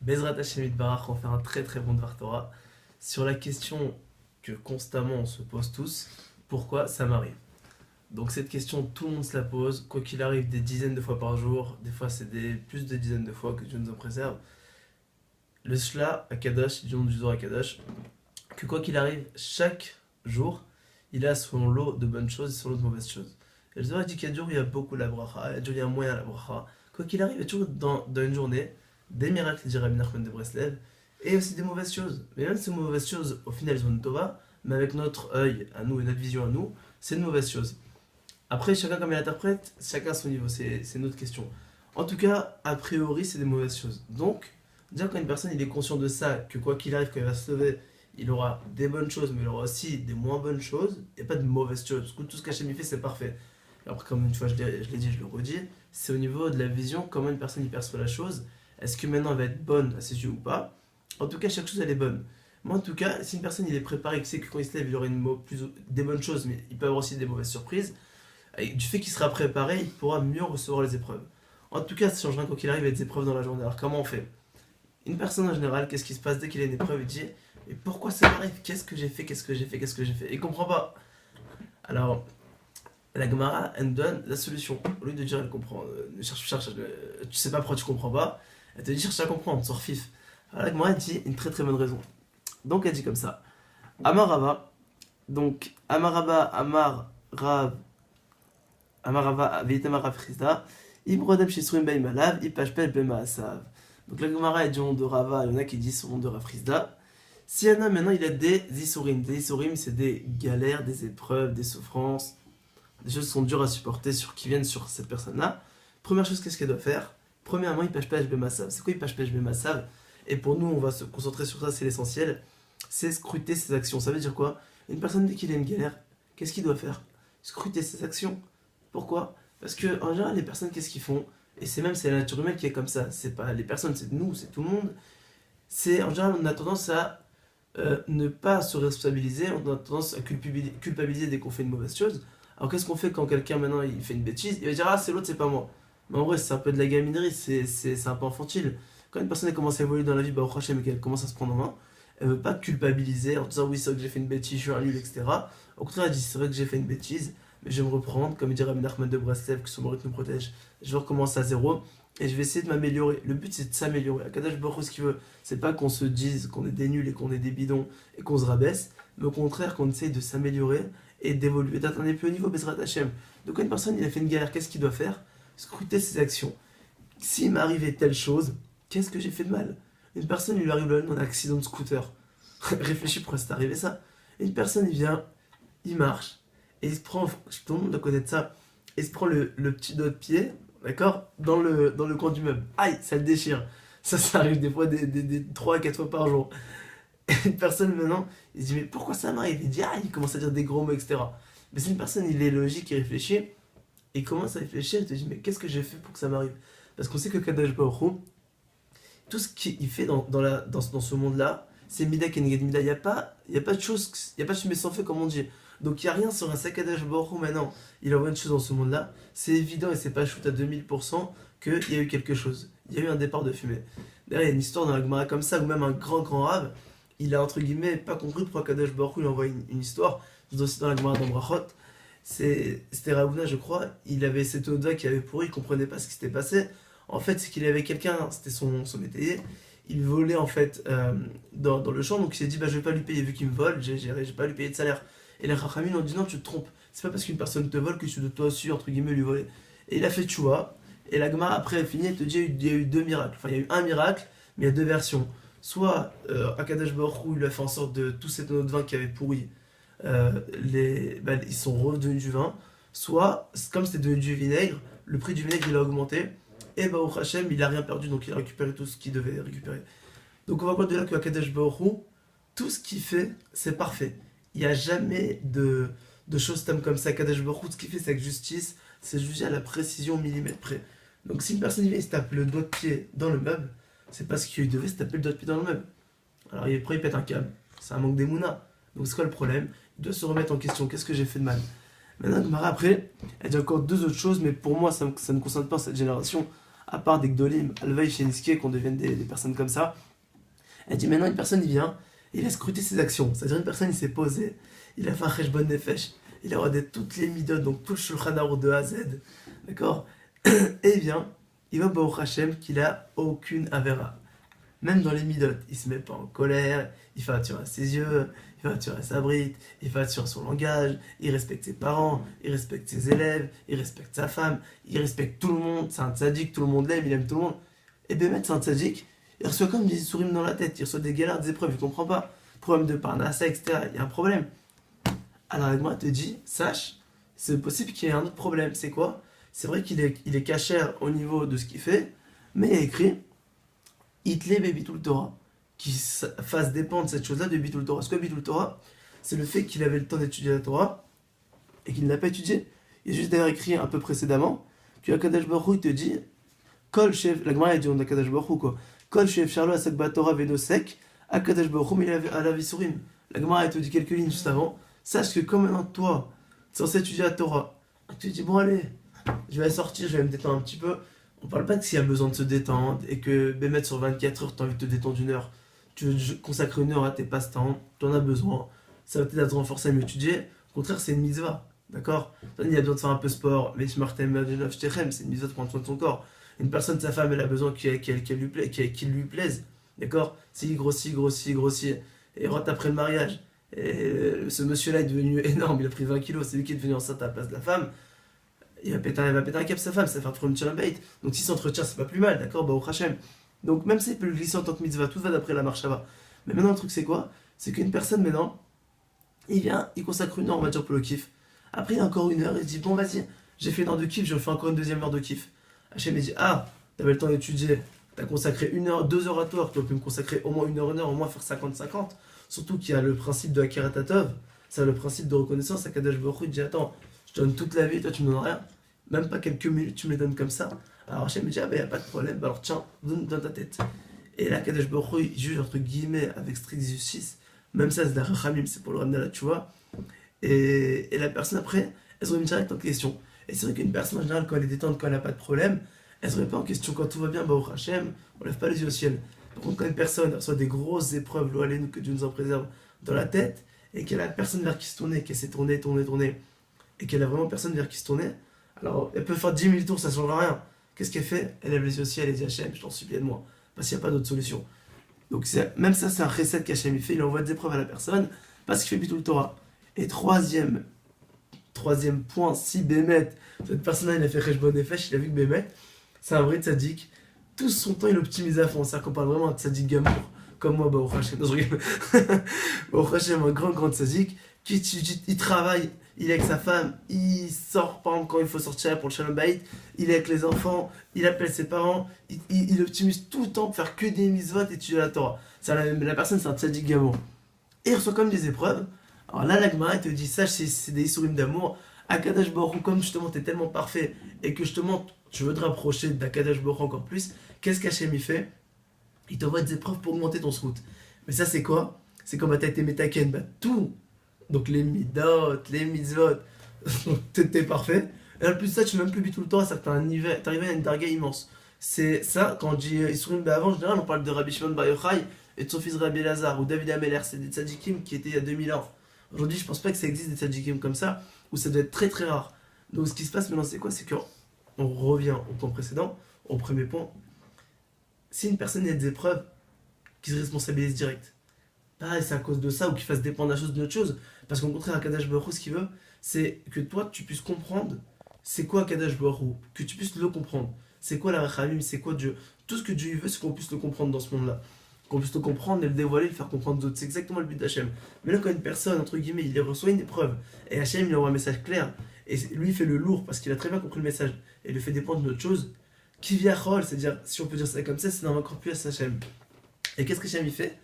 Bezrat Hashem Yitbarach, on va faire un très très bon Dvar Torah sur la question que constamment on se pose tous, pourquoi ça m'arrive? Donc cette question, tout le monde se la pose, quoi qu'il arrive des dizaines de fois par jour, des fois c'est des plus de dizaines de fois que Dieu nous en préserve. Le Shla à Kadosh, du nom du Zohar à Kadosh, que quoi qu'il arrive, chaque jour, il a son lot de bonnes choses et son lot de mauvaises choses. Et le Zohar dit qu'il y a des jours où il y a beaucoup la bracha, il y a des jours où il y a moyen la bracha. Quoi qu'il arrive, il y a toujours dans une journée des miracles, dit Rabbi Nachman de Breslev, et aussi des mauvaises choses. Mais même ces mauvaises choses, au final, elles sont une tova, mais avec notre œil à nous et notre vision à nous, c'est une mauvaise chose. Après, chacun comme il interprète, chacun à son niveau, c'est une autre question. En tout cas, a priori, c'est des mauvaises choses. Donc, dire quand une personne il est conscient de ça, que quoi qu'il arrive, quand il va se lever, il aura des bonnes choses, mais il aura aussi des moins bonnes choses, il n'y a pas de mauvaises choses. Tout ce qu'Hachem fait, c'est parfait. Et après, comme une fois je l'ai dit, je le redis, c'est au niveau de la vision, comment une personne y perçoit la chose. Est-ce que maintenant elle va être bonne à ses yeux ou pas? En tout cas, chaque chose elle est bonne. Moi, en tout cas, si une personne il est préparé, qu'il sait que quand il se lève, il aura des bonnes choses, mais il peut avoir aussi des mauvaises surprises, et du fait qu'il sera préparé, il pourra mieux recevoir les épreuves. En tout cas, ça changera quoi qu'il arrive, il y a des épreuves dans la journée. Alors, comment on fait? Une personne en général, qu'est-ce qui se passe dès qu'il a une épreuve? Il dit: mais pourquoi ça m'arrive? Qu'est-ce que j'ai fait? Qu'est-ce que j'ai fait? Qu'est-ce que j'ai fait? Et il comprend pas. Alors, la Gemara, elle donne la solution. Au lieu de dire elle comprend, tu sais pas pourquoi tu comprends pas, elle te dit cherche à comprendre, sors fif. Alors la Gemara, elle dit une très très bonne raison. Donc elle dit comme ça: Amarava, donc Amaraba, Amarava, Veitamar Rafrizda, Ibrodem Shisurim Baimalav, Ipashpel Bemaasav. Donc la Gemara est du nom de Rava, il y en a qui disent son nom de Rafrizda. Si y en a maintenant, il a des Isurim, c'est des galères, des épreuves, des souffrances, des choses qui sont dures à supporter, qui viennent sur cette personne-là. Première chose, qu'est-ce qu'elle doit faire? Premièrement, il pêche pêche Bemasav. C'est quoi il pêche pêche Bemasav? Et pour nous, on va se concentrer sur ça, c'est l'essentiel. C'est scruter ses actions. Ça veut dire quoi? Une personne, dès qu'il a une galère, qu'est-ce qu'il doit faire? Scruter ses actions. Pourquoi? Parce que en général, les personnes, qu'est-ce qu'ils font? Et c'est la nature humaine qui est comme ça. C'est pas les personnes, c'est nous, c'est tout le monde. C'est en général, on a tendance à ne pas se responsabiliser, on a tendance à culpabiliser dès qu'on fait une mauvaise chose. Alors qu'est-ce qu'on fait quand quelqu'un maintenant il fait une bêtise? Il va dire ah c'est l'autre, c'est pas moi. Mais en vrai c'est un peu de la gaminerie, c'est un peu infantile. Quand une personne elle commence à évoluer dans la vie, bah au prochain mais qu'elle commence à se prendre en main, elle veut pas culpabiliser en disant oui c'est vrai que j'ai fait une bêtise, je suis un nul, etc. Au contraire elle dit c'est vrai que j'ai fait une bêtise, mais je vais me reprendre, comme il dirait Rabbi Nachman de Breslev, que son mérite nous protège. Je vais recommencer à zéro et je vais essayer de m'améliorer. Le but c'est de s'améliorer. Akadash Baruch Hu, ce qu'il veut, c'est pas qu'on se dise qu'on est des nuls et qu'on est des bidons et qu'on se rabaisse, mais au contraire qu'on essaye de s'améliorer et d'évoluer, d'atteindre les plus hauts niveaux, Bezrat Hashem. Donc quand une personne il a fait une galère, qu'est-ce qu'il doit faire? Scruter ses actions. S'il m'est arrivé telle chose, qu'est-ce que j'ai fait de mal? Une personne il lui arrive un accident de scooter. Réfléchis pourquoi c'est arrivé ça. Une personne il vient, il marche, et il se prend, tout le monde doit connaître ça, et il se prend le petit doigt de pied, d'accord, dans le coin du meuble. Aïe, ça le déchire. Ça arrive des fois des 3 à 4 fois par jour. Et une personne maintenant, il se dit mais pourquoi ça m'arrive? Il dit ah, il commence à dire des gros mots, etc. Mais c'est une personne, il est logique, il réfléchit, il commence à réfléchir, il te dit mais qu'est-ce que j'ai fait pour que ça m'arrive? Parce qu'on sait que Kadash Baruch Hu, tout ce qu'il fait dans ce monde-là, c'est Mida Keneged Mida. Il y a pas de chose, il n'y a pas de fumée sans feu comme on dit. Donc il n'y a rien sur un Sakadash Baruch Hu maintenant. Il envoie une chose dans ce monde-là. C'est évident et c'est pas shoot à 2000% qu'il y a eu quelque chose. Il y a eu un départ de fumée. D'ailleurs, il y a une histoire dans la Gemara comme ça, où même un grand grand rave, il a entre guillemets pas compris pourquoi Kadash Baruch Hu lui envoie une histoire. C'est aussi dans la Gemara d'Ambrachot. C'était Ravuna, je crois. Il avait cette Oda qui avait pourri, il comprenait pas ce qui s'était passé. En fait, c'est qu'il avait quelqu'un, c'était son métayer, il volait en fait dans le champ, donc il s'est dit bah je vais pas lui payer vu qu'il me vole, j'ai pas lui payer de salaire. Et les Rachamim ont dit non, tu te trompes, c'est pas parce qu'une personne te vole que tu dois toi aussi entre guillemets lui voler. Et il a fait tchouva, et la Gemara après elle finit, elle te dit il y a eu deux miracles, enfin il y a eu un miracle, mais il y a deux versions. Soit Akadash Baruch Hu il a fait en sorte de tout cet eau de vin qui avait pourri, ils sont redevenus du vin, soit comme c'était devenu du vinaigre, le prix du vinaigre il a augmenté. Et Baruch Hashem, il a rien perdu, donc il a récupéré tout ce qu'il devait récupérer. Donc on va voir de là que Akadosh Baruch Hu, tout ce qu'il fait, c'est parfait. Il n'y a jamais de choses comme ça. Akadosh Baruch Hu, ce qu'il fait, c'est avec justice, c'est jugé à la précision millimètre près. Donc si une personne vient et se tape le doigt de pied dans le meuble, c'est parce qu'il devait se taper le doigt de pied dans le meuble. Alors après il pète un câble, c'est un manque d'émouna. Donc c'est quoi le problème? Il doit se remettre en question, qu'est-ce que j'ai fait de mal? Maintenant, Gemara, après, elle dit encore deux autres choses, mais pour moi, ça ne concerne pas cette génération. à part des Gdolim, Alvaï, Sheniske, qu'on devienne des personnes comme ça. Elle dit maintenant, une personne, il vient, il a scruté ses actions. C'est-à-dire, une personne, il s'est posé, il a fait un Cheshbon Nefesh, il a regardé toutes les midot, donc tout le Shulchan Aruch de A à Z, d'accord. Et il vient, il voit Baruch Hashem qu'il a aucune avéra. Même dans les midot, il se met pas en colère, il fait attention à ses yeux, il fait attention à sa bride, il fait attention à son langage, il respecte ses parents, il respecte ses élèves, il respecte sa femme, il respecte tout le monde, c'est un tzaddik, tout le monde l'aime, il aime tout le monde. Et Bémet, c'est un tzaddik, il reçoit comme des souris dans la tête, il reçoit des galères, des épreuves, il comprend pas. Problème de parnassa, etc. Il y a un problème. Alors avec moi, te dit, sache, c'est possible qu'il y ait un autre problème. C'est quoi? C'est vrai qu'il est cachère au niveau de ce qu'il fait, mais il y a écrit Hitlé Bitul Torah, qui fasse dépendre cette chose-là de Bitul Torah. Ce que Bitul Torah, c'est le fait qu'il avait le temps d'étudier la Torah et qu'il ne l'a pas étudié. Il y a juste d'ailleurs écrit un peu précédemment que Akadosh Baruch Hu, il te dit Kol Chef, la Gemara dit on Akadosh Baruch Hu quoi. Kol Chef Charlo Asak Batora Venosek, Akadosh Baruch Hu, mais à la Visurim. La Gemara, elle te dit quelques lignes juste avant. Sache que comme maintenant toi, tu es censé étudier la Torah, tu te dis bon allez, je vais sortir, je vais me détendre un petit peu. On parle pas de s'il y a besoin de se détendre et que Bémet sur 24 heures, tu as envie de te détendre une heure. Tu veux consacrer une heure à tes passe-temps, tu en as besoin. Ça va t'aider à te renforcer à mieux étudier. Au contraire, c'est une mitzvah. D'accord? Il y a besoin de faire un peu de sport, mais c'est une mitzvah de prendre soin de son corps. Une personne, sa femme, elle a besoin qu'il lui plaise. D'accord? S'il grossit, et rentre après le mariage. Et ce monsieur-là est devenu énorme, il a pris 20 kilos, c'est lui qui est devenu enceinte à la place de la femme. Il va péter un câble sa femme, ça va faire trop une bait. Donc s'il s'entretient, c'est pas plus mal, d'accord? Bah au Hachem. Donc même s'il peut le glisser en tant que mitzvah, tout va d'après la marche va. Mais maintenant le truc c'est quoi? C'est qu'une personne maintenant, il vient, il consacre une heure, on va dire pour le kiff. Après il y a encore une heure, il dit bon vas-y, j'ai fait une heure de kiff, je fais encore une deuxième heure de kiff. Hachem il dit ah, t'avais le temps d'étudier, t'as consacré une heure, 2 heures à toi, tu aurais pu me consacrer au moins une heure, au moins faire 50-50. Surtout qu'il y a le principe de Akirat Tov, c'est le principe de reconnaissance. Akadosh Baruch Hu, il dit attends, je te donne toute la vie, toi tu me donnes rien. Même pas quelques minutes, tu me les donnes comme ça. Alors Hachem me dit, ah ben y a pas de problème, bah alors tiens, donne dans ta tête. Et là, Kadosh Baruch Hu, il juge entre guillemets avec stricte justice. Même ça, c'est la rachamim, c'est pour le ramener à la tchoua. Et la personne après, elle se remet direct en question. Et c'est vrai qu'une personne en général, quand elle est détente, quand elle n'a pas de problème, elle se remet pas en question. Quand tout va bien, bah au Hachem, on lève pas les yeux au ciel. Par contre, quand une personne reçoit des grosses épreuves, nous que Dieu nous en préserve, dans la tête, et qu'elle a personne vers qui se tourner, qu'elle s'est tournée, et qu'elle a vraiment personne vers qui se tourner, alors, elle peut faire 10 000 tours, ça ne changera rien. Qu'est-ce qu'elle fait? Elle lève les yeux au ciel et dit Hachem, je t'en supplie de moi. Parce qu'il n'y a pas d'autre solution. Donc, même ça, c'est un recette qu'Hachem il fait. Il envoie des épreuves à la personne parce qu'il fait Bitul Torah. Et troisième point, si Bémet, cette personne-là, il a fait Cheshbon Nefesh, il a vu que Bémet, c'est un vrai tzaddik. Tout son temps, il optimise à fond. C'est-à-dire qu'on parle vraiment d'un tzaddik gamour. Comme moi, Baruch Hashem. Non, je rigole. Baruch Hashem, un grand tzaddik, il travaille. Il est avec sa femme, il sort par exemple quand il faut sortir pour le Shalom Bayit, il est avec les enfants, il appelle ses parents, il optimise tout le temps pour faire que des mitzvot et étudier la Torah. La personne, c'est un tzaddik gamour. Et il reçoit comme des épreuves. Alors là, la Gemara te dit, sache, c'est des isurim d'amour. Akadosh Baruch Hu, comme justement t'es tellement parfait et que justement tu veux te rapprocher d'Akadosh Baruch Hu encore plus, qu'est-ce qu'Hachem il fait? Il t'envoie des épreuves pour augmenter ton srout. Mais ça, c'est quoi? C'est comme t'as été metaken, bah tout. Donc les midot, les mitzvot, t'es parfait. Et en plus de ça, tu n'as même plus tout le temps, c'est que t'es arrivé à une darga immense. C'est ça, quand on dit Isurim avant, en général, on parle de Rabbi Shimon Bar Yochai et de son fils Rabbi Elazar ou David Ameler, c'est des tzadikim qui étaient il y a 2000 ans. Aujourd'hui, je pense pas que ça existe des tzadikim comme ça, ou ça doit être très très rare. Donc ce qui se passe maintenant, c'est quoi? C'est qu'on revient au point précédent, au premier point. Si une personne a des épreuves, qui se responsabilise direct. Pareil, c'est à cause de ça ou qu'il fasse dépendre la chose d'une autre chose. Parce qu'au contraire, Akadosh Baruch Hu, ce qu'il veut, c'est que toi, tu puisses comprendre c'est quoi Akadosh Baruch Hu, que tu puisses le comprendre. C'est quoi la Rachamim, c'est quoi Dieu. Tout ce que Dieu veut, c'est qu'on puisse le comprendre dans ce monde-là. Qu'on puisse le comprendre et le dévoiler, le faire comprendre aux autres. C'est exactement le but d'Hachem. Mais là, quand une personne, entre guillemets, il reçoit une épreuve, et Hachem, il envoie un message clair, et lui, il fait le lourd parce qu'il a très bien compris le message, et il le fait dépendre d'une autre chose, qui vient Chol, c'est-à-dire, si on peut dire ça comme ça, c'est dans encore plus à Hachem. Et qu'est-ce que Hachem il fait?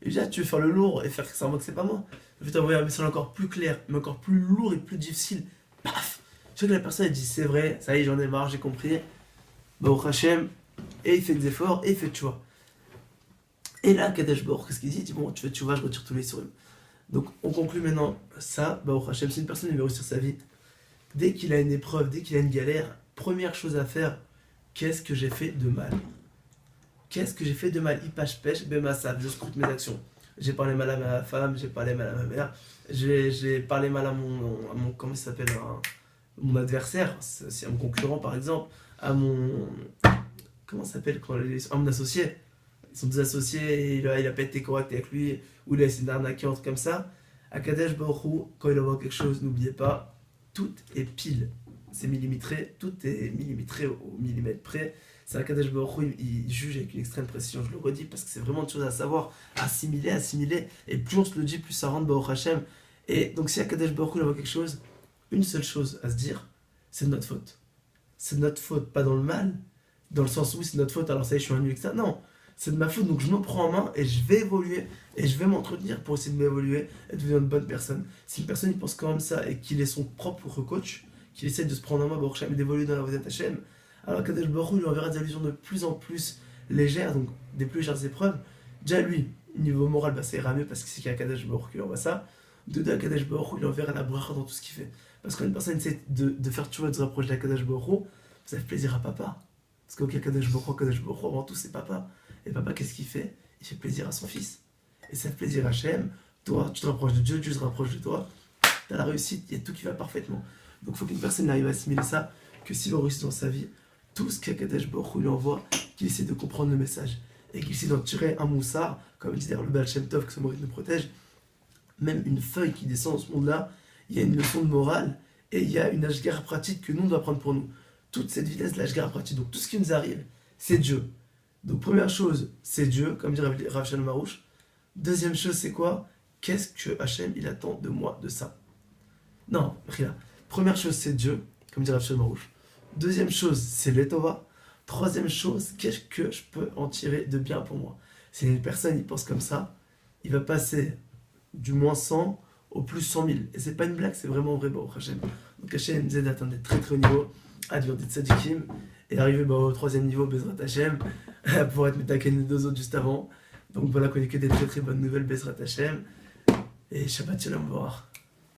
Il dit, ah, tu veux faire le lourd et faire que ça remarque que c'est pas moi. Je vais t'envoyer un message encore plus clair, mais encore plus lourd et plus difficile. Paf! Je sais que la personne elle dit, c'est vrai, ça y est, j'en ai marre, j'ai compris. Bah, au Hachem, et il fait des efforts, et il fait tu vois. Et là, Kadesh Baruch, qu'est-ce qu'il dit? Il dit, bon, tu fais tu vois, je retire tous les souris. Donc, on conclut maintenant ça. Bah, au Hachem, si une personne veut réussir sa vie, dès qu'il a une épreuve, dès qu'il a une galère, première chose à faire, qu'est-ce que j'ai fait de mal? Qu'est-ce que j'ai fait de mal? Ipash pêche, bemasav, je scrute mes actions. J'ai parlé mal à ma femme, j'ai parlé mal à ma mère, j'ai parlé mal à mon comment ça s'appelle, mon adversaire, c'est mon concurrent par exemple, à mon, comment ça s'appelle, à mon associé. Ils sont deux associés et il a pas été correct avec lui, ou il a essayé d'arnaquer, un truc comme ça. À Kadesh Baruch Hu, quand il envoie quelque chose, n'oubliez pas, tout est pile. C'est millimétré, tout est millimétré au millimètre près. C'est à Kadesh Baruch Hu, il juge avec une extrême précision, je le redis, parce que c'est vraiment une chose à savoir, assimiler, et plus on se le dit, plus ça rentre Baruch Hashem. Et donc si à Kadesh Baruch Hu, il envoie quelque chose, une seule chose à se dire, c'est de notre faute. C'est de notre faute, pas dans le mal, dans le sens où c'est de notre faute, alors ça y est, je suis un nul avec ça. Non, c'est de ma faute, donc je me prends en main et je vais évoluer et je vais m'entretenir pour essayer de m'évoluer et de devenir une bonne personne. Si une personne il pense quand même ça et qu'il est son propre coach, qu'il essaie de se prendre en main Baruch Hashem et d'évoluer dans la voie d'Hachem, alors Kadesh Baruch Hu lui enverra des allusions de plus en plus légères, donc des plus légères épreuves. Déjà lui, niveau moral, ça ira mieux parce que c'est qu'il y a Kadesh Baruch Hu qui lui envoie ça. De deux, Kadesh Baruch Hu lui enverra la bracha dans tout ce qu'il fait. Parce quand une personne essaie de faire tu vois, de se rapprocher de la Kadesh Baruch Hu, ça fait plaisir à papa. Parce qu'au Kadesh Baruch Hu, avant tout, c'est papa. Et papa, qu'est-ce qu'il fait? Il fait plaisir à son fils. Et ça fait plaisir à Hachem. Toi, tu te rapproches de Dieu, Dieu se rapproche de toi. Tu as la réussite, il y a tout qui va parfaitement. Donc il faut qu'une personne arrive à assimiler ça, que s'il veut réussir dans sa vie, tout ce qu'Akadesh Baruch Hu lui envoie, qu'il essaie de comprendre le message. Et qu'il essaie d'en tirer un moussard, comme dit d'ailleurs le Baal Shem Tov, que ce Morit nous protège. Même une feuille qui descend dans ce monde-là, il y a une leçon de morale et il y a une ashgar pratique que nous, on doit prendre pour nous. Toute cette vie-là, c'est l'ashgar pratique. Donc tout ce qui nous arrive, c'est Dieu. Donc première chose, c'est Dieu, comme dit Rav Shalom Arouche. Deuxième chose, c'est quoi? Qu'est-ce que Hachem, il attend de moi, de ça? Non, rien. Première chose, c'est Dieu, comme dit Rav Shalom Arouche. Deuxième chose, c'est l'Etova. Troisième chose, qu'est-ce que je peux en tirer de bien pour moi? Si une personne, il pense comme ça, il va passer du moins 100 au plus 100 000. Et c'est pas une blague, c'est vraiment vrai, Baruch Hashem. Donc Hachem nous aide à atteindre des très très hauts niveaux, à devenir des tzadikim, et arriver au troisième niveau, Bezrat Hachem, pour être metaken les deux autres juste avant. Donc voilà, qu'on ait que des très très bonnes nouvelles, Bezrat Hachem. Et Shabbat Shalom, au revoir.